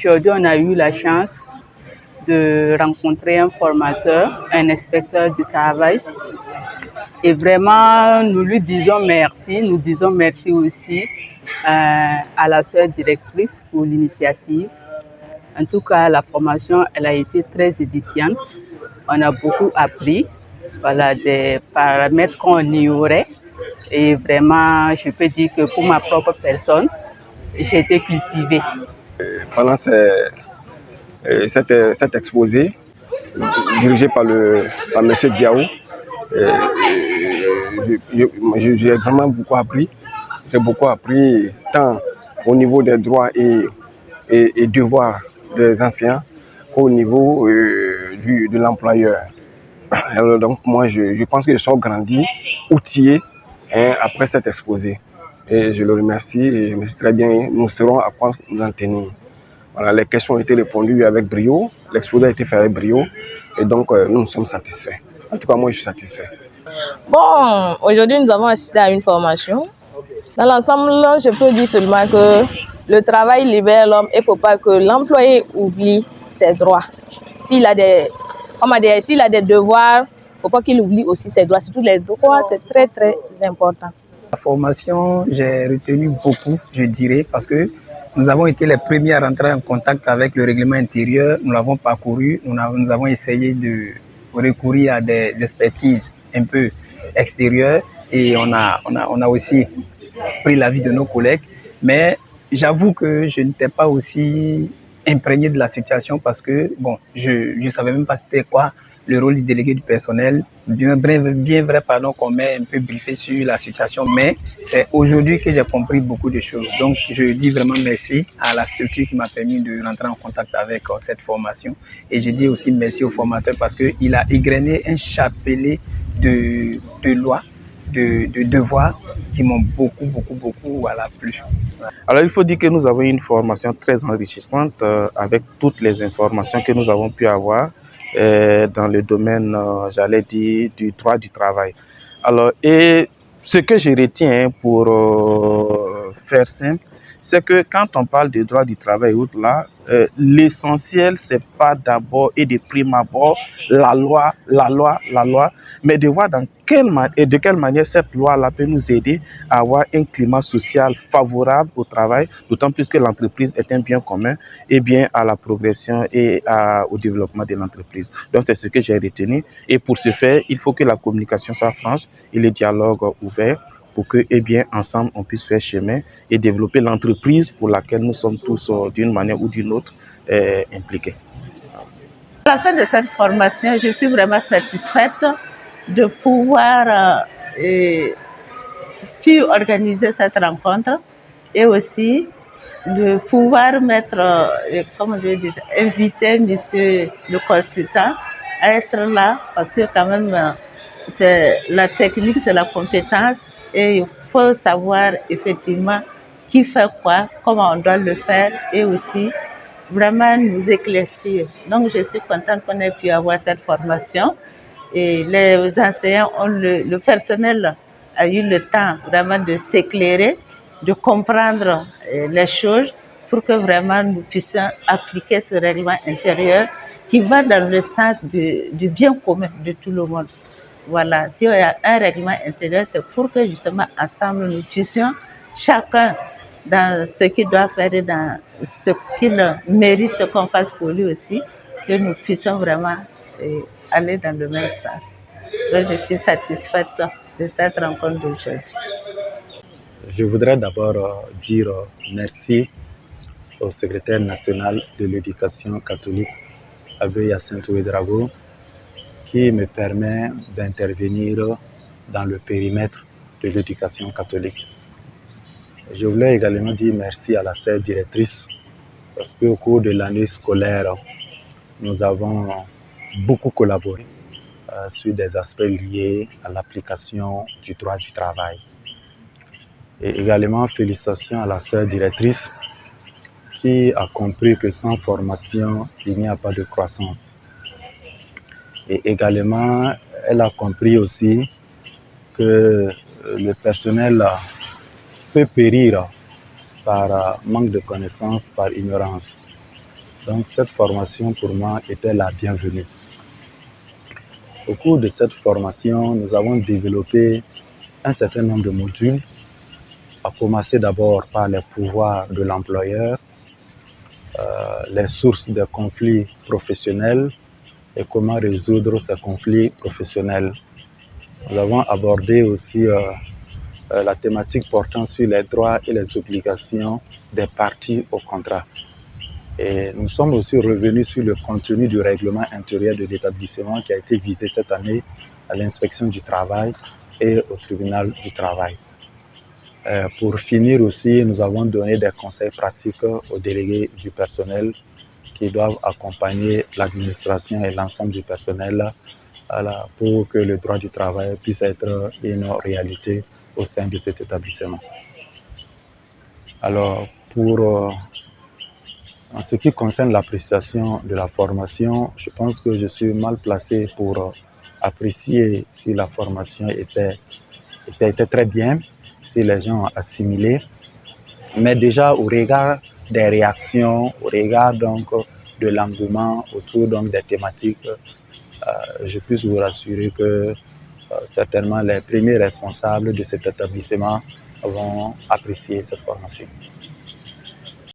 Aujourd'hui, on a eu la chance de rencontrer un formateur, un inspecteur du travail. Et vraiment, nous lui disons merci. Nous disons merci aussi à la sœur directrice pour l'initiative. En tout cas, la formation, elle a été très édifiante. On a beaucoup appris, voilà, des paramètres qu'on ignorait. Et vraiment, je peux dire que pour ma propre personne, j'ai été cultivée. Pendant cet exposé, dirigé par M. Diao, j'ai vraiment beaucoup appris. J'ai beaucoup appris tant au niveau des droits et devoirs des enseignants qu'au niveau de l'employeur. Donc moi, je pense que je suis grandi, outillé après cet exposé. Et je le remercie, et c'est très bien, nous saurons à quoi nous en tenir. Voilà, les questions ont été répondues avec brio, l'exposé a été fait avec brio, et donc nous sommes satisfaits. En tout cas, moi, je suis satisfait. Bon, aujourd'hui, nous avons assisté à une formation. Dans l'ensemble, je peux dire seulement que le travail libère l'homme et il ne faut pas que l'employé oublie ses droits. S'il a des devoirs, il ne faut pas qu'il oublie aussi ses droits. Surtout les droits, c'est très, très important. La formation, j'ai retenu beaucoup, je dirais, parce que nous avons été les premiers à rentrer en contact avec le règlement intérieur. Nous l'avons parcouru, nous avons essayé de recourir à des expertises un peu extérieures et on a aussi pris l'avis de nos collègues. Mais j'avoue que je n'étais pas aussi imprégné de la situation parce que bon, je ne savais même pas c'était quoi le rôle du délégué du personnel. Bien vrai, pardon, qu'on m'ait un peu briefé sur la situation, mais c'est aujourd'hui que j'ai compris beaucoup de choses. Donc, je dis vraiment merci à la structure qui m'a permis de rentrer en contact avec cette formation. Et je dis aussi merci au formateur parce qu'il a égrené un chapelet de lois, de devoirs qui m'ont beaucoup plu. Alors, il faut dire que nous avons une formation très enrichissante avec toutes les informations que nous avons pu avoir dans le domaine, j'allais dire, du droit du travail. Alors, et ce que je retiens pour faire simple, c'est que quand on parle de droit du travail, l'essentiel, c'est pas d'abord et de prime abord la loi, mais de voir de quelle manière cette loi-là peut nous aider à avoir un climat social favorable au travail, d'autant plus que l'entreprise est un bien commun et bien à la progression et au développement de l'entreprise. Donc c'est ce que j'ai retenu et pour ce faire, il faut que la communication soit franche et le dialogue ouvert pour que, ensemble, on puisse faire chemin et développer l'entreprise pour laquelle nous sommes tous, d'une manière ou d'une autre, impliqués. À la fin de cette formation, je suis vraiment satisfaite de pouvoir pu organiser cette rencontre et aussi de pouvoir inviter monsieur le consultant à être là parce que quand même c'est la technique, c'est la compétence et il faut savoir effectivement qui fait quoi, comment on doit le faire et aussi vraiment nous éclaircir. Donc je suis contente qu'on ait pu avoir cette formation et les enseignants le personnel a eu le temps vraiment de s'éclairer, de comprendre les choses pour que vraiment nous puissions appliquer ce règlement intérieur qui va dans le sens du bien commun de tout le monde. Voilà, si il y a un règlement intérieur, c'est pour que justement ensemble nous puissions chacun dans ce qu'il doit faire et dans ce qu'il mérite qu'on fasse pour lui aussi, que nous puissions vraiment aller dans le même sens. Donc, je suis satisfaite de cette rencontre d'aujourd'hui. Je voudrais d'abord dire merci au secrétaire national de l'éducation catholique, Abbé Hyacinthe Ouédraogo, qui me permet d'intervenir dans le périmètre de l'éducation catholique. Je voulais également dire merci à la sœur directrice parce qu'au cours de l'année scolaire, nous avons beaucoup collaboré sur des aspects liés à l'application du droit du travail. Et également félicitations à la sœur directrice qui a compris que sans formation, il n'y a pas de croissance. Et également, elle a compris aussi que le personnel peut périr par manque de connaissances, par ignorance. Donc cette formation pour moi était la bienvenue. Au cours de cette formation, nous avons développé un certain nombre de modules, à commencer d'abord par les pouvoirs de l'employeur, les sources des conflits professionnels et comment résoudre ces conflits professionnels. Nous avons abordé aussi la thématique portant sur les droits et les obligations des parties au contrat. Et nous sommes aussi revenus sur le contenu du règlement intérieur de l'établissement qui a été visé cette année à l'inspection du travail et au tribunal du travail. Pour finir aussi, nous avons donné des conseils pratiques aux délégués du personnel qui doivent accompagner l'administration et l'ensemble du personnel pour que le droit du travail puisse être une réalité au sein de cet établissement. Alors, en ce qui concerne l'appréciation de la formation, je pense que je suis mal placé pour apprécier si la formation était très bien, si les gens ont assimilé. Mais déjà, au regard des réactions, au regard donc de l'engouement autour donc des thématiques, je peux vous rassurer que certainement les premiers responsables de cet établissement vont apprécier cette formation.